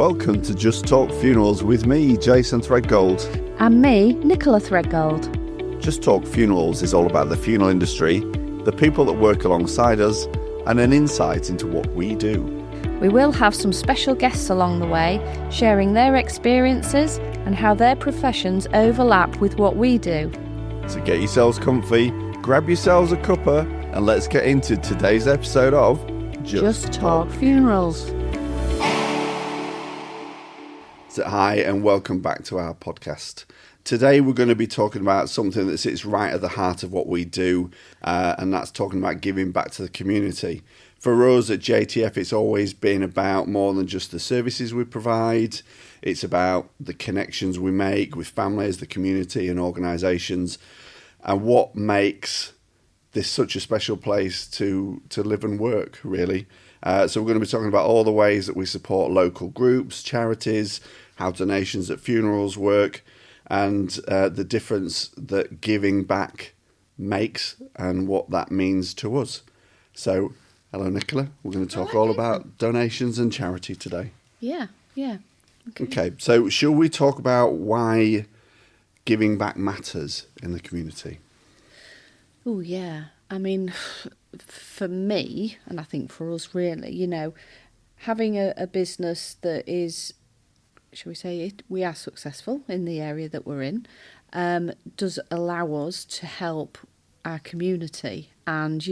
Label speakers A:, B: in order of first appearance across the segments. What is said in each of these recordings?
A: welcome to Just Talk Funerals with me, Jason Threadgold.
B: And me, Nicola Threadgold.
A: Just Talk Funerals is all about the funeral industry, the people that work alongside us, and an insight into what we do.
B: We will have some special guests along the way, sharing their experiences and how their professions overlap with what we do.
A: So get yourselves comfy, grab yourselves a cuppa, and let's get into today's episode of
B: Just Talk Funerals.
A: So hi and welcome back to our podcast. Today we're going to be talking about something that sits right at the heart of what we do, and that's talking about giving back to the community. For us at JTF, it's always been about more than just the services we provide. It's about the connections we make with families, the community and organisations, and what makes this such a special place to live and work, really. So we're going to be talking about all the ways that we support local groups, charities, how donations at funerals work, and the difference that giving back makes and what that means to us. So, hello Nicola, we're going to talk all about donations and charity today.
B: Yeah.
A: Okay, so shall we talk about why giving back matters in the community?
B: Oh, yeah. I mean, for me, and I think for us really, having a business that is, shall we say it, we are successful in the area that we're in, does allow us to help our community. And,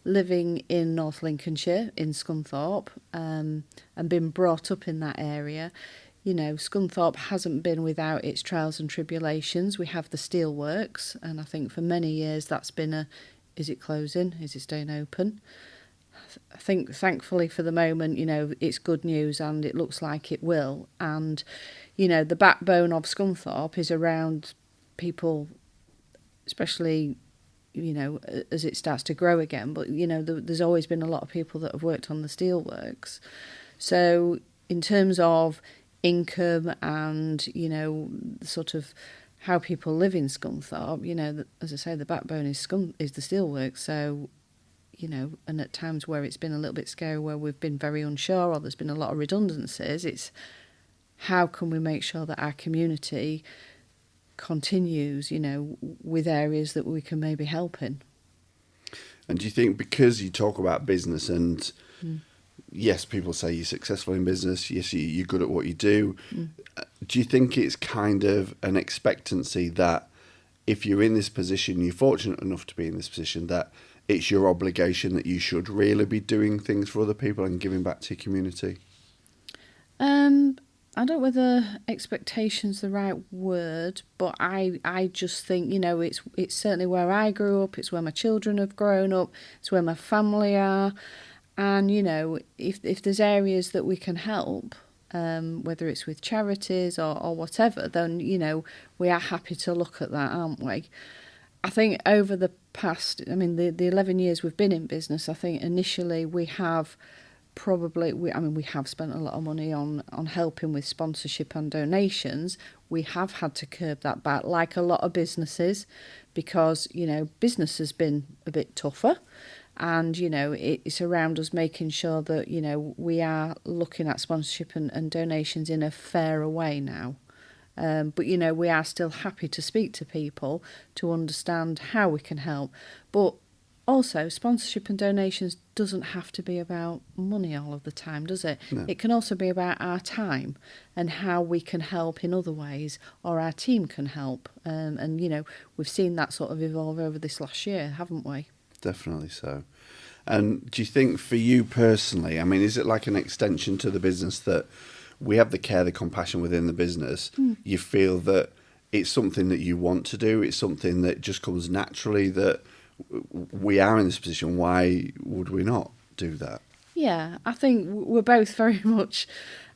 B: living in North Lincolnshire, in Scunthorpe, and being brought up in that area, Scunthorpe hasn't been without its trials and tribulations. We have the steelworks, and I think for many years that's been is it closing? Is it staying open? I think thankfully for the moment, it's good news and it looks like it will. And, the backbone of Scunthorpe is around people, especially, as it starts to grow again. But, there's always been a lot of people that have worked on the steelworks. So in terms of income and, sort of how people live in Scunthorpe, as I say, the backbone is the steelworks. So, and at times where it's been a little bit scary, where we've been very unsure or there's been a lot of redundancies, it's how can we make sure that our community continues, with areas that we can maybe help in.
A: And do you think because you talk about business and yes, people say you're successful in business, yes, you're good at what you do, do you think it's kind of an expectancy that if you're in this position, you're fortunate enough to be in this position, that it's your obligation that you should really be doing things for other people and giving back to your community?
B: I don't know whether expectation's the right word, but I just think, it's certainly where I grew up, it's where my children have grown up, it's where my family are. And, if there's areas that we can help, whether it's with charities or whatever, then, we are happy to look at that, aren't we? I think over the past, the 11 years we've been in business, I think initially we have we have spent a lot of money on helping with sponsorship and donations. We have had to curb that back, like a lot of businesses, because, business has been a bit tougher. And, it's around us making sure that, we are looking at sponsorship and donations in a fairer way now. But, we are still happy to speak to people to understand how we can help. But also, sponsorship and donations doesn't have to be about money all of the time, does it? No. It can also be about our time and how we can help in other ways, or our team can help. And, we've seen that sort of evolve over this last year, haven't we?
A: Definitely so. And do you think for you personally, is it like an extension to the business that we have the care, the compassion within the business? You feel that it's something that you want to do, it's something that just comes naturally, that we are in this position, why would we not do that?
B: Yeah, I think we're both very much,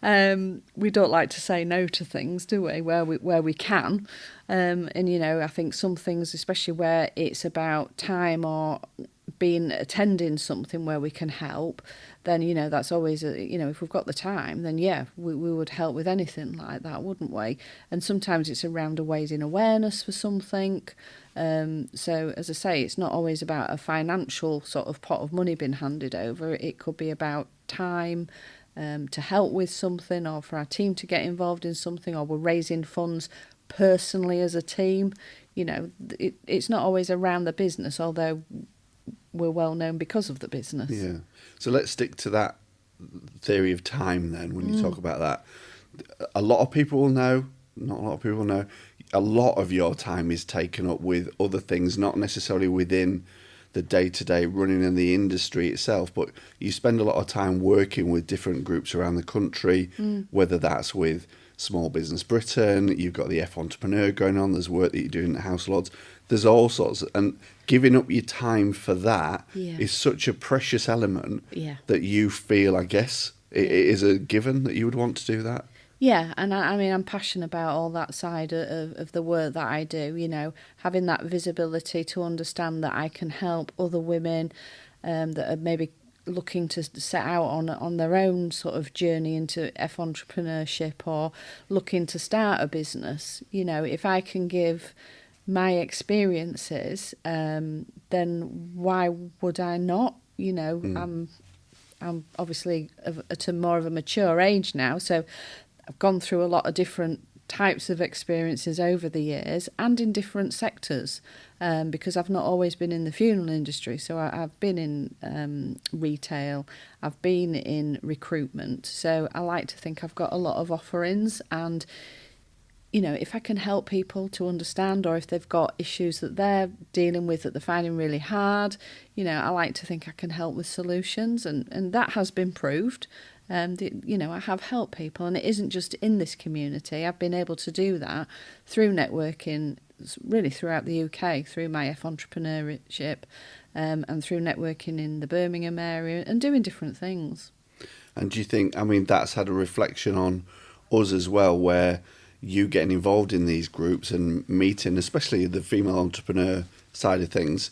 B: we don't like to say no to things, do we, where we can. And, I think some things, especially where it's about time or attending something where we can help, then, that's always, if we've got the time, then, we would help with anything like that, wouldn't we? And sometimes it's around raising awareness for something. So, as I say, it's not always about a financial sort of pot of money being handed over. It could be about time, to help with something, or for our team to get involved in something, or we're raising funds personally as a team. You know, it's not always around the business, although we're well known because of the business.
A: Yeah. So let's stick to that theory of time then when you talk about that. A lot of people will know, not a lot of people know, a lot of your time is taken up with other things, not necessarily within the day-to-day running in the industry itself, but you spend a lot of time working with different groups around the country, whether that's with Small Business Britain, you've got the F Entrepreneur going on, there's work that you're doing at House Lords, there's all sorts, and giving up your time for that is such a precious element that you feel, I guess, it is a given that you would want to do that.
B: Yeah, and I mean, I'm passionate about all that side of the work that I do, you know, having that visibility to understand that I can help other women that are maybe looking to set out on their own sort of journey into F entrepreneurship, or looking to start a business. You know, if I can give my experiences, then why would I not? You know, I'm obviously at a more of a mature age now, so I've gone through a lot of different types of experiences over the years, and in different sectors, because I've not always been in the funeral industry. So I've been in retail, I've been in recruitment. So I like to think I've got a lot of offerings, and you know, if I can help people to understand, or if they've got issues that they're dealing with that they're finding really hard, you know, I like to think I can help with solutions, and that has been proved. You know, I have helped people, and it isn't just in this community. I've been able to do that through networking, really throughout the UK, through my F entrepreneurship, and through networking in the Birmingham area, and doing different things.
A: And do you think, I mean, that's had a reflection on us as well, where you getting involved in these groups and meeting, especially the female entrepreneur side of things,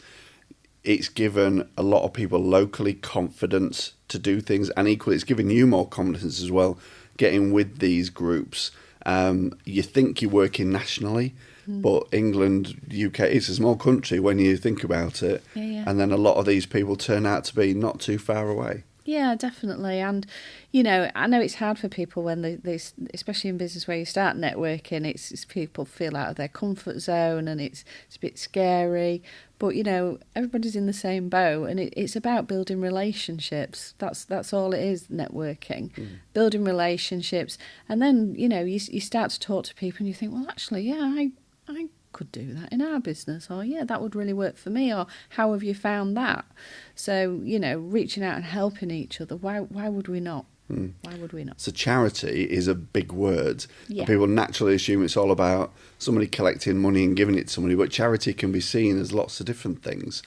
A: it's given a lot of people locally confidence to do things, and equally it's given you more confidence as well, getting with these groups. You think you're working nationally, but England, UK, it's a small country when you think about it. And then a lot of these people turn out to be not too far away.
B: Yeah, definitely. And, you know, I know it's hard for people when they especially in business where you start networking, it's people feel out of their comfort zone, and it's a bit scary. But, you know, everybody's in the same boat, and it's about building relationships. That's all it is, networking. Building relationships. And then, you know, you start to talk to people and you think, well, actually, yeah, I could do that in our business, or yeah, that would really work for me, or how have you found that? So, you know, reaching out and helping each other, why would we not? Why would we not?
A: So charity is a big word. People naturally assume it's all about somebody collecting money and giving it to somebody, but charity can be seen as lots of different things.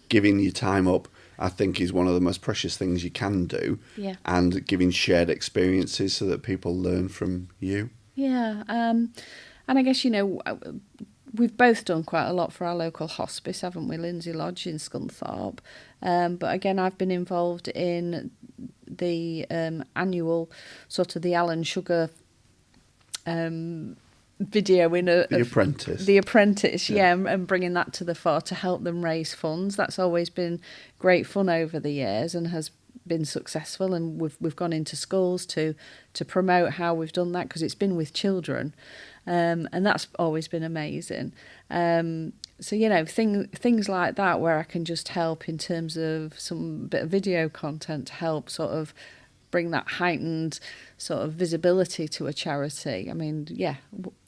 A: Giving your time up, I think, is one of the most precious things you can do. And giving shared experiences so that people learn from you.
B: And I guess, you know, we've both done quite a lot for our local hospice, haven't we? Lindsay Lodge in Scunthorpe. But again, I've been involved in the annual sort of the Alan Sugar video in
A: The Apprentice.
B: The Apprentice, and bringing that to the fore to help them raise funds. That's always been great fun over the years and has been successful, and we've gone into schools to promote how we've done that, because it's been with children, and that's always been amazing. So, you know, things like that where I can just help in terms of some bit of video content to help sort of bring that heightened sort of visibility to a charity. I mean,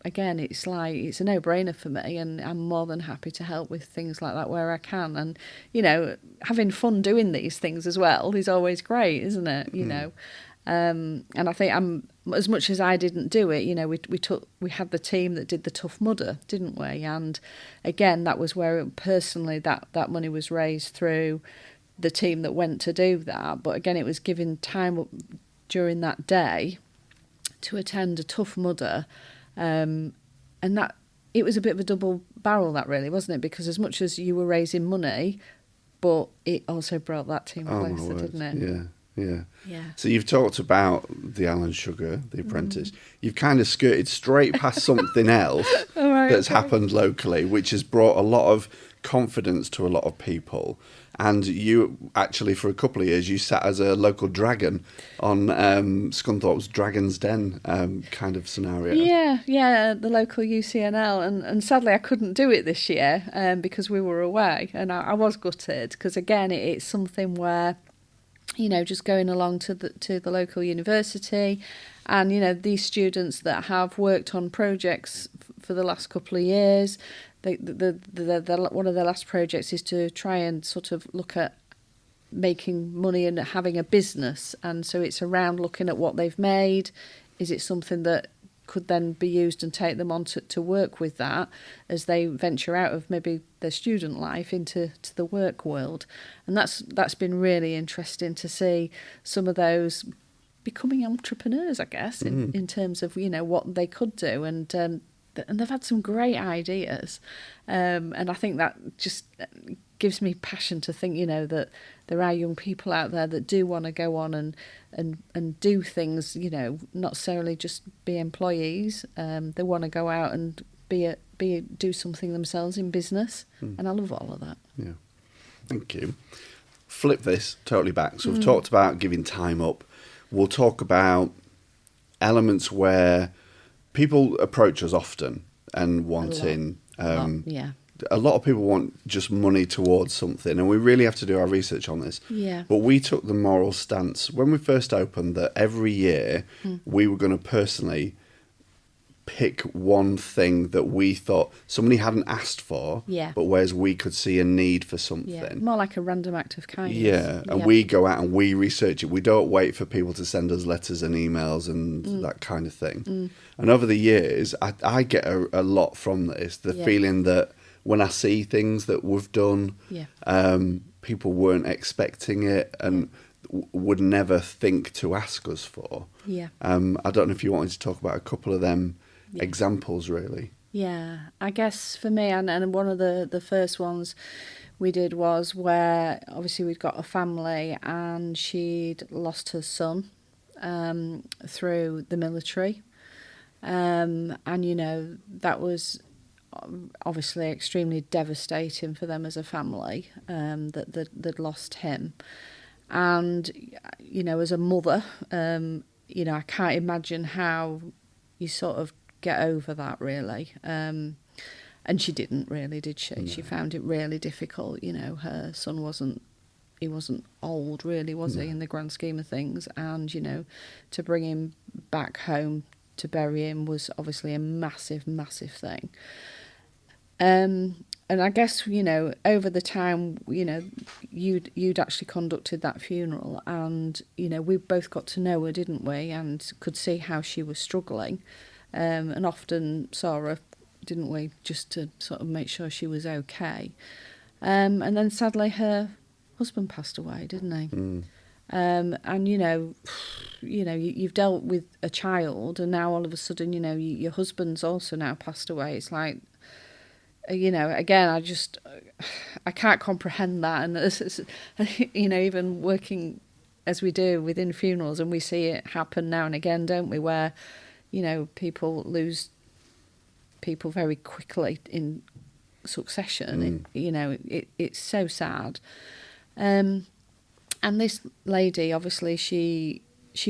B: again, it's a no-brainer for me, and I'm more than happy to help with things like that where I can. And, you know, having fun doing these things as well is always great, isn't it? You know, and I think as much as I didn't do it, you know, we had the team that did the Tough Mudder, didn't we? And again, that was where personally that money was raised through the team that went to do that. But again, it was giving time up during that day to attend a Tough Mudder, and that it was a bit of a double barrel, that really, wasn't it? Because as much as you were raising money, but it also brought that team closer, didn't it?
A: Yeah. So you've talked about the Alan Sugar, The Apprentice. You've kind of skirted straight past something else that's happened locally, which has brought a lot of confidence to a lot of people. And you actually, for a couple of years, you sat as a local dragon on Scunthorpe's Dragon's Den kind of scenario.
B: Yeah, the local UCNL, and sadly I couldn't do it this year because we were away, and I was gutted because again it's something where, you know, just going along to the local university, and you know these students that have worked on projects for the last couple of years. The one of their last projects is to try and sort of look at making money and having a business, and so it's around looking at what they've made. Is it something that could then be used and take them on to work with that as they venture out of maybe their student life into the work world? And that's been really interesting to see some of those becoming entrepreneurs, I guess, in terms of, you know, what they could do, and they've had some great ideas, and I think that just gives me passion to think, you know, that there are young people out there that do want to go on and do things, you know, not necessarily just be employees. They want to go out and do something themselves in business, and I love all of that.
A: Yeah, thank you. Flip this totally back. So we've talked about giving time up. We'll talk about elements where people approach us often and wanting. A lot of people want just money towards something, and we really have to do our research on this.
B: Yeah.
A: But we took the moral stance when we first opened that every year we were going to personally pick one thing that we thought somebody hadn't asked for, but whereas we could see a need for something.
B: Yeah, more like a random act of kindness.
A: Yeah, and we go out and we research it. We don't wait for people to send us letters and emails and that kind of thing. And over the years, I get a lot from this, the feeling that when I see things that we've done, people weren't expecting it and would never think to ask us for.
B: Yeah.
A: I don't know if you wanted to talk about a couple of them examples, really.
B: Yeah, I guess for me, and one of the first ones we did was where obviously we'd got a family and she'd lost her son through the military. And, you know, that was obviously extremely devastating for them as a family, that they'd lost him. And, you know, as a mother, you know, I can't imagine how you sort of get over that, really. And she didn't really, did she? No. She found it really difficult. You know, her son wasn't old, really, was he, in the grand scheme of things? And, you know, to bring him back home to bury him was obviously a massive, massive thing. And I guess, you know, over the time, you know, you'd actually conducted that funeral, and, you know, we both got to know her, didn't we, and could see how she was struggling, and often saw her, didn't we, just to sort of make sure she was okay. And then sadly her husband passed away, didn't he? And, you know, you've dealt with a child, and now all of a sudden, you know, your husband's also now passed away. It's like, you know, again, I can't comprehend that. And, it's, you know, even working as we do within funerals, and we see it happen now and again, don't we, where, you know, people lose people very quickly in succession. You know, it's so sad. And this lady, obviously, she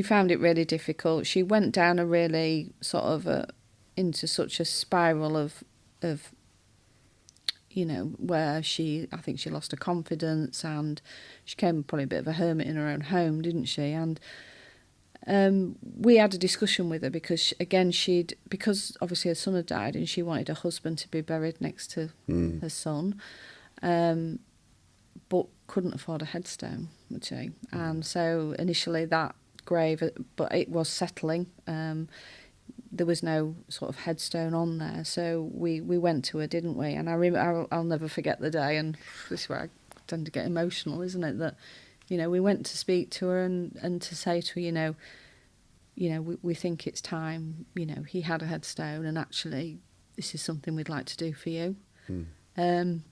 B: found it really difficult. She went down a really sort of into such a spiral of you know, where I think she lost her confidence, and she became probably a bit of a hermit in her own home, didn't she? And we had a discussion with her because, again, because obviously her son had died, and she wanted her husband to be buried next to her son, but couldn't afford a headstone, would she? And so initially that grave, but it was settling. There was no sort of headstone on there, so we went to her, didn't we? And I'll never forget the day, and this is where I tend to get emotional, isn't it? That, you know, we went to speak to her and to say to her, you know, we think it's time. You know, he had a headstone, and actually, this is something we'd like to do for you. And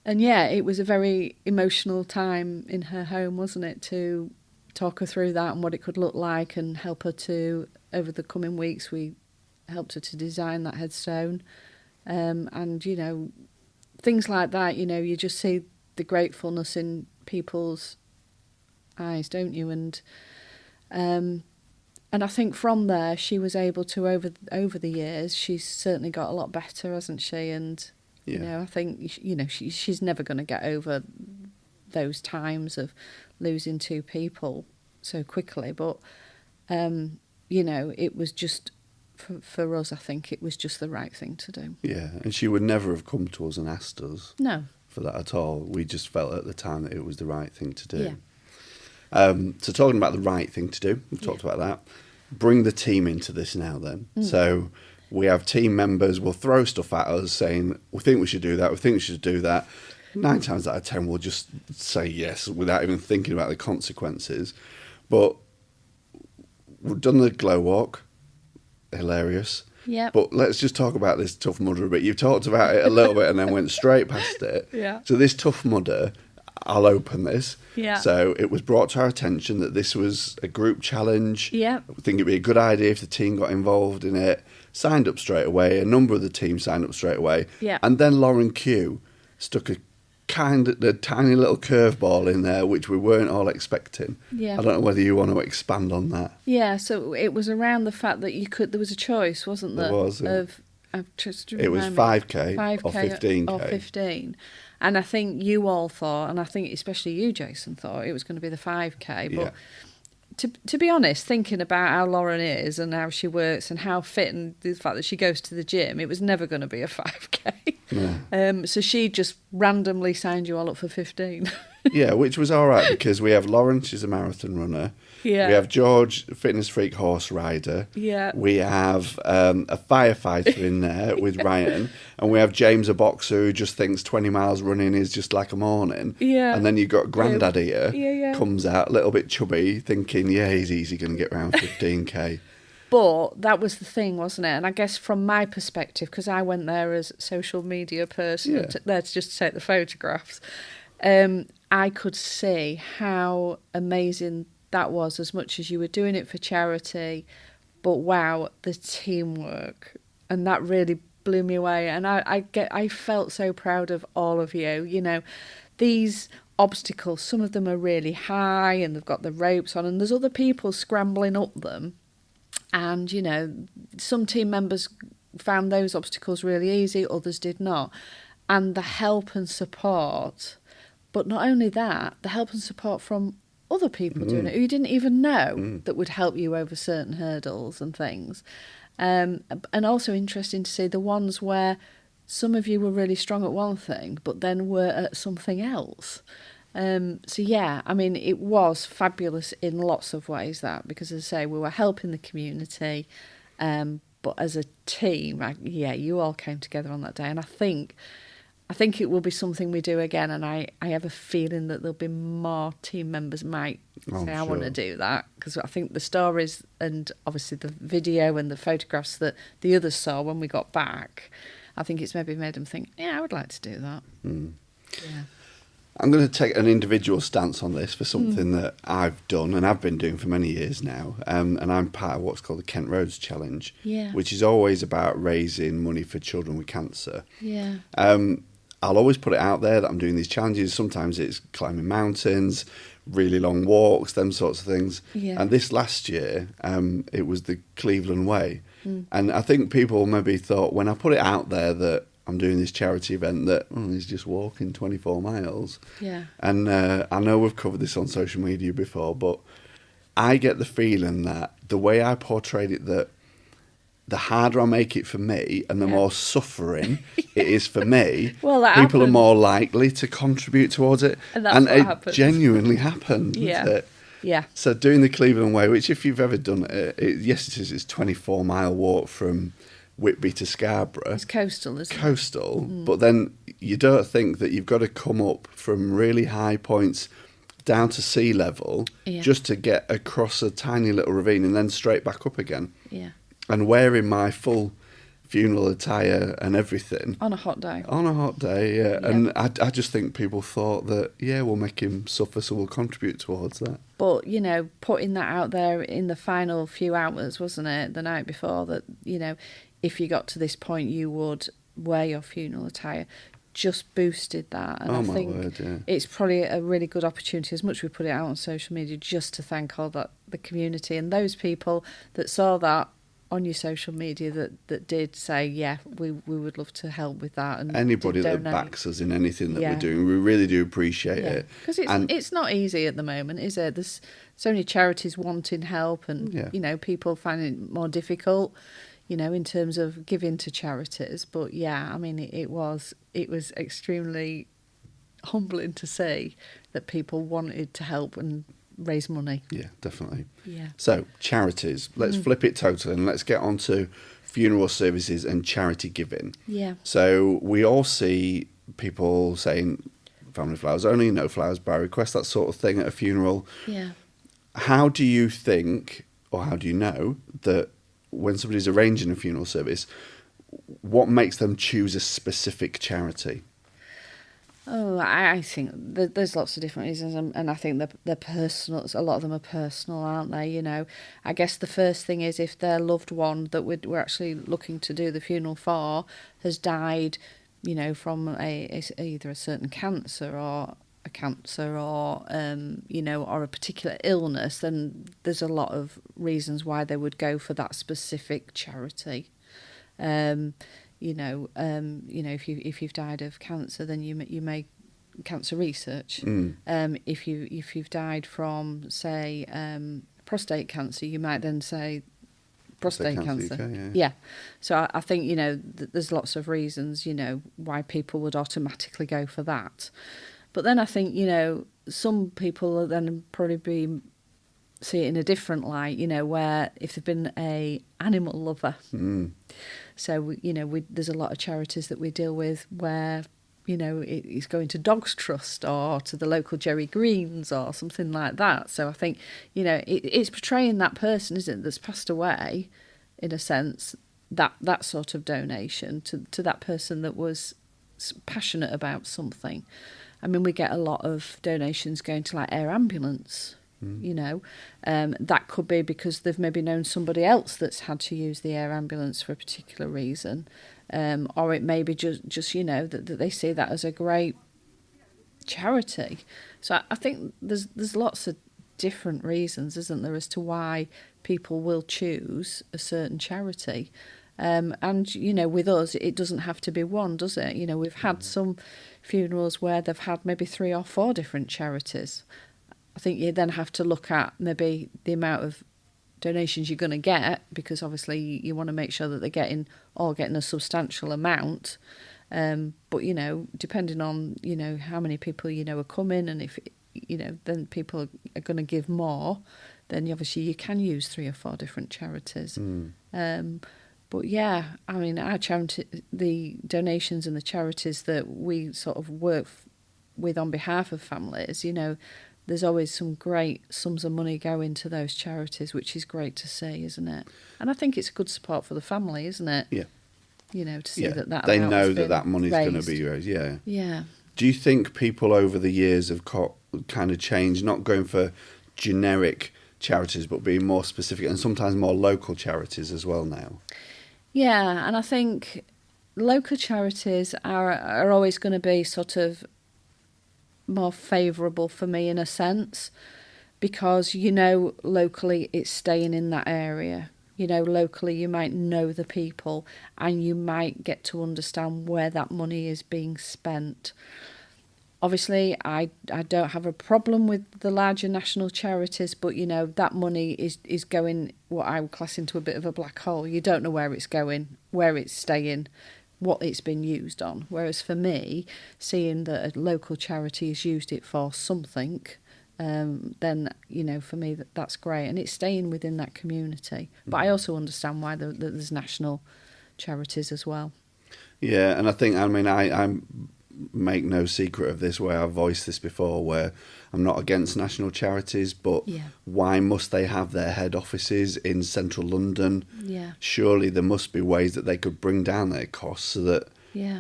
B: yeah, it was a very emotional time in her home, wasn't it? To talk her through that and what it could look like, and help her to, over the coming weeks, we helped her to design that headstone, and, you know, things like that, you know, you just see the gratefulness in people's eyes, don't you? And I think from there she was able to over the years, she's certainly got a lot better, hasn't she? And you know, I think she's never going to get over those times of losing two people so quickly. But you know, it was just for us. I think it was just the right thing to do.
A: Yeah, and she would never have come to us and asked us.
B: No.
A: For that at all. We just felt at the time that it was the right thing to do.
B: Yeah.
A: So talking about the right thing to do, we've talked about that. Bring the team into this now then. So we have team members will throw stuff at us saying, we think we should do that, we think we should do that. 9 times out of 10 we'll just say yes without even thinking about the consequences. But we've done the glow walk. Hilarious.
B: Yeah.
A: But let's just talk about this Tough Mudder a bit. You've talked about it a little bit and then went straight past it.
B: Yeah.
A: So this Tough Mudder, I'll open this.
B: Yeah.
A: So it was brought to our attention that this was a group challenge.
B: Yeah.
A: I think it'd be a good idea if the team got involved in it. Signed up straight away. A number of the team signed up straight away.
B: Yeah.
A: And then Lauren Q stuck a tiny little curveball in there, which we weren't all expecting.
B: Yeah.
A: I don't know whether you want to expand on that.
B: Yeah, so it was around the fact that there was a choice, wasn't there?
A: There was, yeah.
B: It
A: was 5K or 15K.
B: Or 15. And I think you all thought, and I think especially you, Jason, thought it was going to be the 5K. But to be honest, thinking about how Lauren is and how she works and how fit and the fact that she goes to the gym, it was never going to be a 5K.
A: Yeah.
B: So she just randomly signed you all up for 15.
A: Yeah, which was all right because we have Lauren, she's a marathon runner.
B: Yeah.
A: We have George, fitness freak horse rider.
B: Yeah.
A: We have a firefighter in there with Ryan. And we have James, a boxer, who just thinks 20 miles running is just like a morning.
B: Yeah.
A: And then you've got Grandad here,
B: Yeah.
A: comes out a little bit chubby, thinking, yeah, he's easy going to get around 15K.
B: But that was the thing, wasn't it? And I guess from my perspective, because I went there as a social media person, there to just take the photographs, I could see how amazing that was, as much as you were doing it for charity. But wow, the teamwork. And that really blew me away. And I felt so proud of all of you. You know, these obstacles, some of them are really high and they've got the ropes on, and there's other people scrambling up them. And, you know, some team members found those obstacles really easy, others did not. And the help and support, but not only that, the help and support from other people doing it who you didn't even know that would help you over certain hurdles and things. And also interesting to see the ones where some of you were really strong at one thing, but then were at something else. So yeah, I mean, it was fabulous in lots of ways, that, because as I say, we were helping the community, but as a team, you all came together on that day, and I think it will be something we do again, and I have a feeling that there'll be more team members might say, I want to do that, because I think the stories and obviously the video and the photographs that the others saw when we got back, I think it's maybe made them think, yeah, I would like to do that. Yeah.
A: I'm going to take an individual stance on this for something that I've done and I've been doing for many years now. And I'm part of what's called the Kent Roads Challenge, which is always about raising money for children with cancer.
B: Yeah.
A: I'll always put it out there that I'm doing these challenges. Sometimes it's climbing mountains, really long walks, them sorts of things.
B: Yeah.
A: And this last year, it was the Cleveland Way. And I think people maybe thought when I put it out there that I'm doing this charity event that he's just walking 24 miles.
B: Yeah.
A: And I know we've covered this on social media before, but I get the feeling that the way I portrayed it, that the harder I make it for me and the more suffering it is for me,
B: well,
A: people are more likely to contribute towards it.
B: And that's what
A: it
B: happened.
A: Genuinely happened.
B: Yeah. Yeah.
A: So doing the Cleveland Way, which if you've ever done it, yes, it is. It's a 24-mile walk from Whitby to Scarborough.
B: It's coastal, isn't it?
A: Coastal, but then you don't think that you've got to come up from really high points down to sea level just to get across a tiny little ravine and then straight back up again.
B: Yeah.
A: And wearing my full funeral attire and everything.
B: On a hot day.
A: On a hot day, yeah. And I just think people thought that, we'll make him suffer, so we'll contribute towards that.
B: But, you know, putting that out there in the final few hours, wasn't it, the night before, that, you know, if you got to this point, you would wear your funeral attire. just boosted that. And
A: Oh,
B: I
A: my
B: think
A: word, yeah.
B: it's probably a really good opportunity, as much as we put it out on social media, just to thank all the community and those people that saw that on your social media that did say, yeah, we would love to help with that, and
A: Anybody
B: did
A: that
B: donate.
A: backs us in anything that we're
B: Yeah.
A: doing, we really do appreciate
B: Yeah,
A: it.
B: because
A: And
B: it's not easy at the moment, is it? There's so many charities wanting help, and
A: Yeah.
B: people finding it more difficult, in terms of giving to charities. But yeah, I mean, it was extremely humbling to see that people wanted to help and raise money.
A: yeah, definitely.
B: Yeah.
A: So, charities. Let's flip it totally and let's get on to funeral services and charity giving.
B: Yeah.
A: So, we all see people saying family flowers only, no flowers by request, that sort of thing at a funeral.
B: Yeah.
A: How do you think, or how do you know, that when somebody's arranging a funeral service, what makes them choose a specific charity?
B: Oh, I think there's lots of different reasons, and I think they're personal. A lot of them are personal, aren't they? I guess the first thing is if their loved one that we're actually looking to do the funeral for has died, from either a certain cancer or or a particular illness, then there's a lot of reasons why they would go for that specific charity. If you've died of cancer, then you may cancer research. If you've died from, say, prostate cancer, you might then say prostate cancer.
A: UK,
B: yeah. So I think there's lots of reasons why people would automatically go for that. But then I think some people will then probably see it in a different light. Where if they've been a animal lover. So, there's a lot of charities that we deal with where, it's going to Dogs Trust or to the local Jerry Greens or something like that. So I think, it's portraying that person, isn't it, that's passed away, in a sense, that sort of donation to that person that was passionate about something. I mean, we get a lot of donations going to, like, air ambulance. That could be because they've maybe known somebody else that's had to use the air ambulance for a particular reason, or it may be just that they see that as a great charity. So I think there's lots of different reasons, isn't there, as to why people will choose a certain charity. And with us, it doesn't have to be one, does it? We've had some funerals where they've had maybe 3 or 4 different charities. I think you then have to look at maybe the amount of donations you're going to get, because obviously you want to make sure that they're getting a substantial amount. But depending on how many people are coming, and if then people are going to give more, then obviously you can use 3 or 4 different charities. But yeah, I mean, our charity, the donations and the charities that we sort of work with on behalf of families, there's always some great sums of money going to those charities, which is great to see, isn't it? And I think it's a good support for the family, isn't it?
A: Yeah.
B: To see that
A: they
B: amount
A: know
B: has been
A: that money's going to
B: raised.
A: be raised. Yeah.
B: Yeah.
A: Do you think people over the years have kind of changed, not going for generic charities, but being more specific and sometimes more local charities as well now?
B: Yeah, and I think local charities are always going to be sort of more favourable for me in a sense, because locally it's staying in that area. Locally you might know the people and you might get to understand where that money is being spent. Obviously, I don't have a problem with the larger national charities, but that money is going what I would class into a bit of a black hole. You don't know where it's going, where it's staying, what it's been used on. Whereas for me, seeing that a local charity has used it for something, then for me that's great, and it's staying within that community. But I also understand why there's national charities as well.
A: Yeah, and I make no secret of this, where I've voiced this before, where I'm not against national charities, but why must they have their head offices in central London?
B: Yeah.
A: Surely there must be ways that they could bring down their costs so that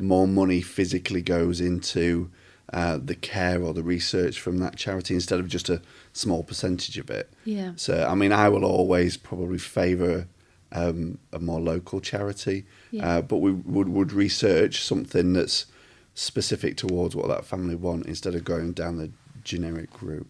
A: more money physically goes into the care or the research from that charity instead of just a small percentage of it.
B: Yeah.
A: So, I will always probably favour a more local charity, but we would research something that's specific towards what that family want instead of going down the generic route.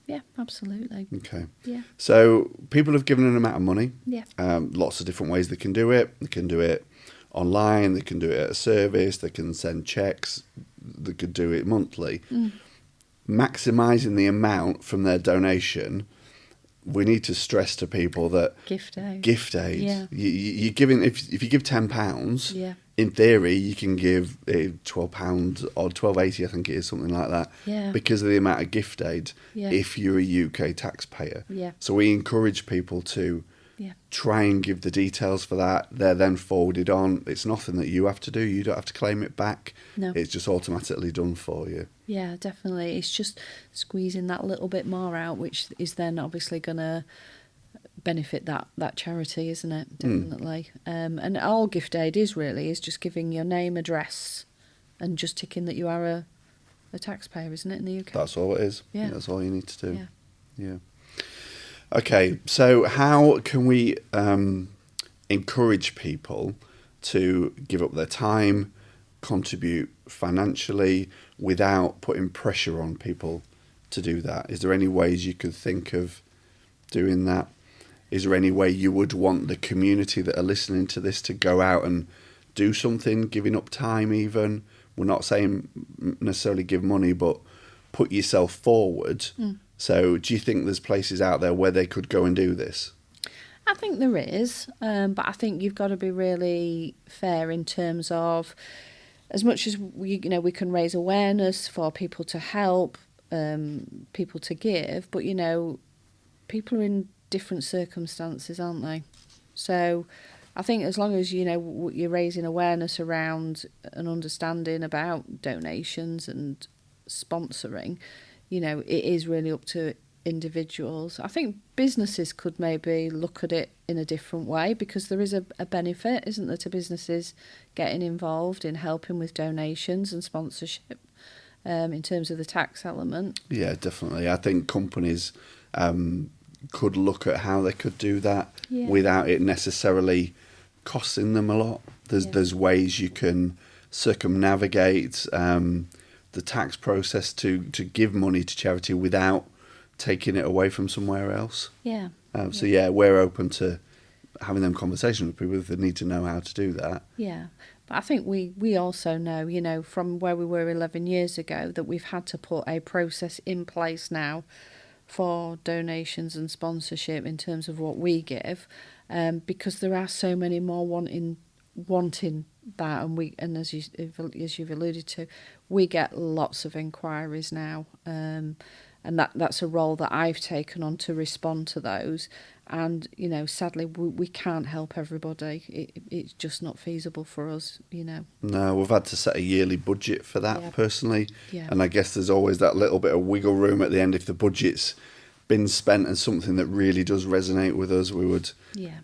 B: Yeah, absolutely.
A: Okay.
B: Yeah.
A: So people have given an amount of money.
B: Yeah.
A: Lots of different ways they can do it. They can do it online. They can do it at a service. They can send checks. They could do it monthly. Maximising the amount from their donation, we need to stress to people that
B: Gift aid.
A: Yeah. You're giving, if you give £10,
B: Yeah.
A: in theory you can give £12 or £12.80, I think it is, something like that.
B: Yeah.
A: Because of the amount of gift aid.
B: Yeah.
A: If you're a UK taxpayer.
B: Yeah.
A: So we encourage people to try and give the details for that. They're then forwarded on. It's nothing that you have to do. You don't have to claim it back.
B: No.
A: It's just automatically done for you.
B: Yeah, definitely. It's just squeezing that little bit more out, which is then obviously going to benefit that charity, isn't it? Definitely. And all gift aid is just giving your name, address, and just ticking that you are a taxpayer, isn't it, in the UK?
A: That's all it is.
B: Yeah.
A: That's all you need to do.
B: Yeah.
A: Okay, so how can we encourage people to give up their time, contribute financially, without putting pressure on people to do that? Is there any ways you could think of doing that? Is there any way you would want the community that are listening to this to go out and do something, giving up time even? We're not saying necessarily give money, but put yourself forward. So do you think there's places out there where they could go and do this?
B: I think there is, but I think you've got to be really fair in terms of, as much as we can raise awareness for people to help, people to give, but people are in different circumstances, aren't they? So I think as long as you're raising awareness around an understanding about donations and sponsoring, it is really up to individuals. I think businesses could maybe look at it in a different way, because there is a benefit, isn't there, to businesses getting involved in helping with donations and sponsorship in terms of the tax element.
A: Yeah, definitely. I think companies could look at how they could do that without it necessarily costing them a lot. There's ways you can circumnavigate the tax process to give money to charity without taking it away from somewhere else.
B: Yeah.
A: So we're open to having them conversations with people if they need to know how to do that.
B: Yeah. But I think we also know, from where we were 11 years ago, that we've had to put a process in place now for donations and sponsorship in terms of what we give, because there are so many more wanting that, and as you've alluded to, we get lots of inquiries now, and that's a role that I've taken on to respond to those. And sadly, we can't help everybody. It's just not feasible for us.
A: No, we've had to set a yearly budget for that personally,
B: Yeah.
A: and I guess there's always that little bit of wiggle room at the end. If the budget's been spent and something that really does resonate with us, we would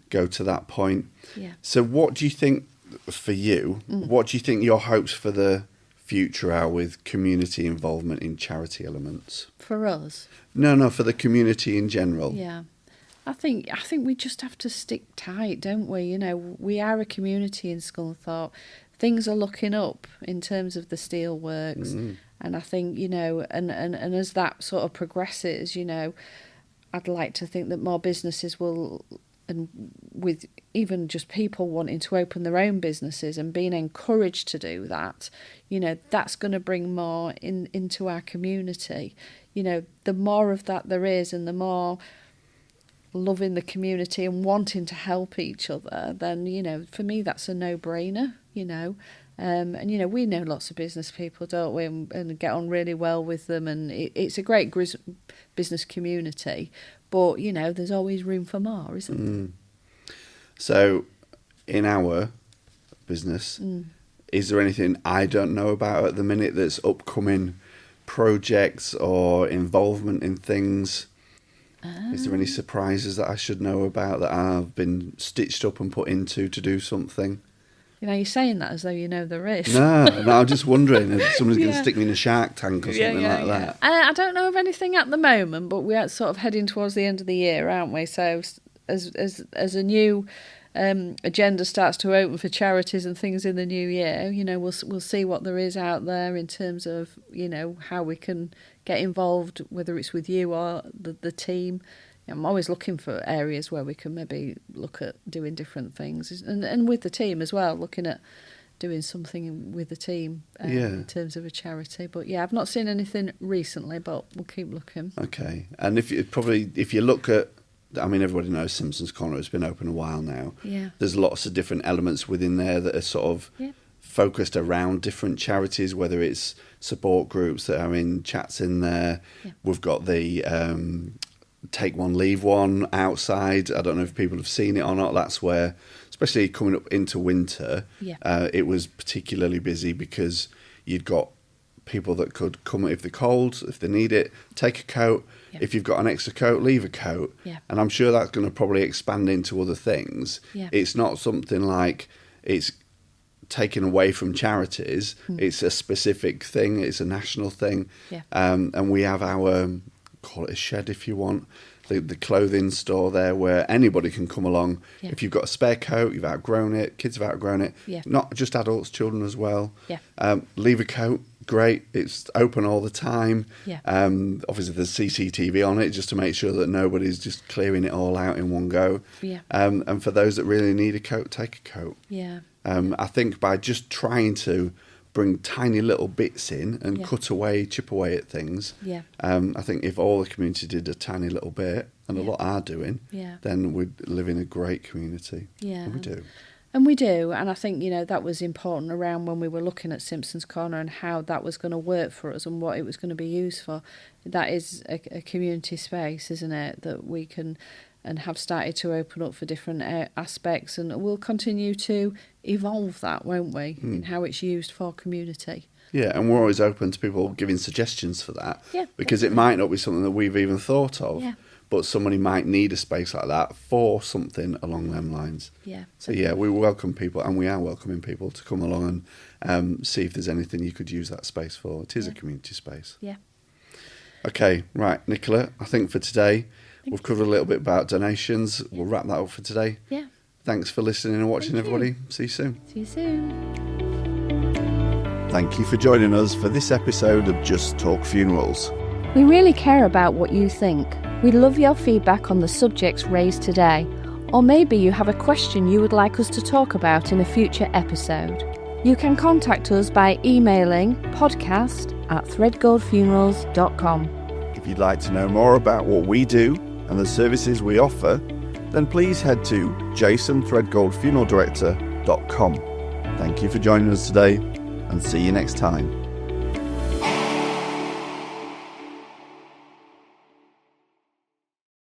A: go to that point.
B: Yeah.
A: So, what do you think for you? What do you think your hopes for the future are with community involvement in charity elements?
B: For us?
A: No, for the community in general.
B: Yeah. I think we just have to stick tight, don't we? We are a community in Scunthorpe. Things are looking up in terms of the steelworks, and I think and as that sort of progresses, I'd like to think that more businesses will, and with even just people wanting to open their own businesses and being encouraged to do that, that's going to bring more into our community. The more of that there is, and the more loving the community and wanting to help each other, then for me that's a no-brainer. And we know lots of business people, don't we, and get on really well with them, and it's a great business community, but there's always room for more, isn't there?
A: So in our business, is there anything I don't know about at the minute that's upcoming projects or involvement in things? Is there any surprises that I should know about that I've been stitched up and put into to do something?
B: You're saying that as though there is.
A: No, I'm just wondering if someone's going to stick me in a Shark Tank or something like that.
B: I don't know of anything at the moment, but we are sort of heading towards the end of the year, aren't we? So as a new agenda starts to open for charities and things in the new year, we'll see what there is out there in terms of, how we can get involved, whether it's with you or the team. I'm always looking for areas where we can maybe look at doing different things, and with the team as well, looking at doing something with the team in terms of a charity. But I've not seen anything recently, but we'll keep looking.
A: Okay, and if you look at, I mean, everybody knows Simpson's Corner has been open a while now.
B: Yeah.
A: There's lots of different elements within there that are sort of focused around different charities, whether it's support groups that are in chats in there. Yeah. We've got the Take One, Leave One outside. I don't know if people have seen it or not. That's where, especially coming up into winter, it was particularly busy because you'd got people that could come if they're cold, if they need it, take a coat. Yep. If you've got an extra coat, leave a coat. Yeah. And I'm sure that's going to probably expand into other things. Yeah. It's not something like it's taken away from charities. It's a specific thing. It's a national thing. Yeah. And we have our, call it a shed if you want, the clothing store there where anybody can come along. Yeah. If you've got a spare coat, you've outgrown it, kids have outgrown it, not just adults, children as well. Yeah. Leave a coat. Great, it's open all the time. Yeah. Obviously there's CCTV on it just to make sure that nobody's just clearing it all out in one go. Yeah. And for those that really need a coat, take a coat. Yeah. I think by just trying to bring tiny little bits in and chip away at things. Yeah. I think if all the community did a tiny little bit, and a lot are doing, then we'd live in a great community. Yeah. And we do.
B: And we do, and I think, that was important around when we were looking at Simpson's Corner and how that was going to work for us and what it was going to be used for. That is a community space, isn't it, that we can and have started to open up for different aspects, and we'll continue to evolve that, won't we, in how it's used for community.
A: Yeah, and we're always open to people giving suggestions for that, because it might not be something that we've even thought of. Yeah. But somebody might need a space like that for something along them lines. Yeah. So we welcome people, and we are welcoming people to come along and see if there's anything you could use that space for. It is a community space. Yeah. Okay, right, Nicola, I think for today we've covered a little bit about donations. Yeah. We'll wrap that up for today. Yeah. Thanks for listening and watching, everybody. See you soon.
B: See you soon.
A: Thank you for joining us for this episode of Just Talk Funerals.
B: We really care about what you think. We'd love your feedback on the subjects raised today, or maybe you have a question you would like us to talk about in a future episode. You can contact us by emailing podcast@threadgoldfunerals.com.
A: If you'd like to know more about what we do and the services we offer, then please head to jasonthreadgoldfuneraldirector.com. Thank you for joining us today, and see you next time.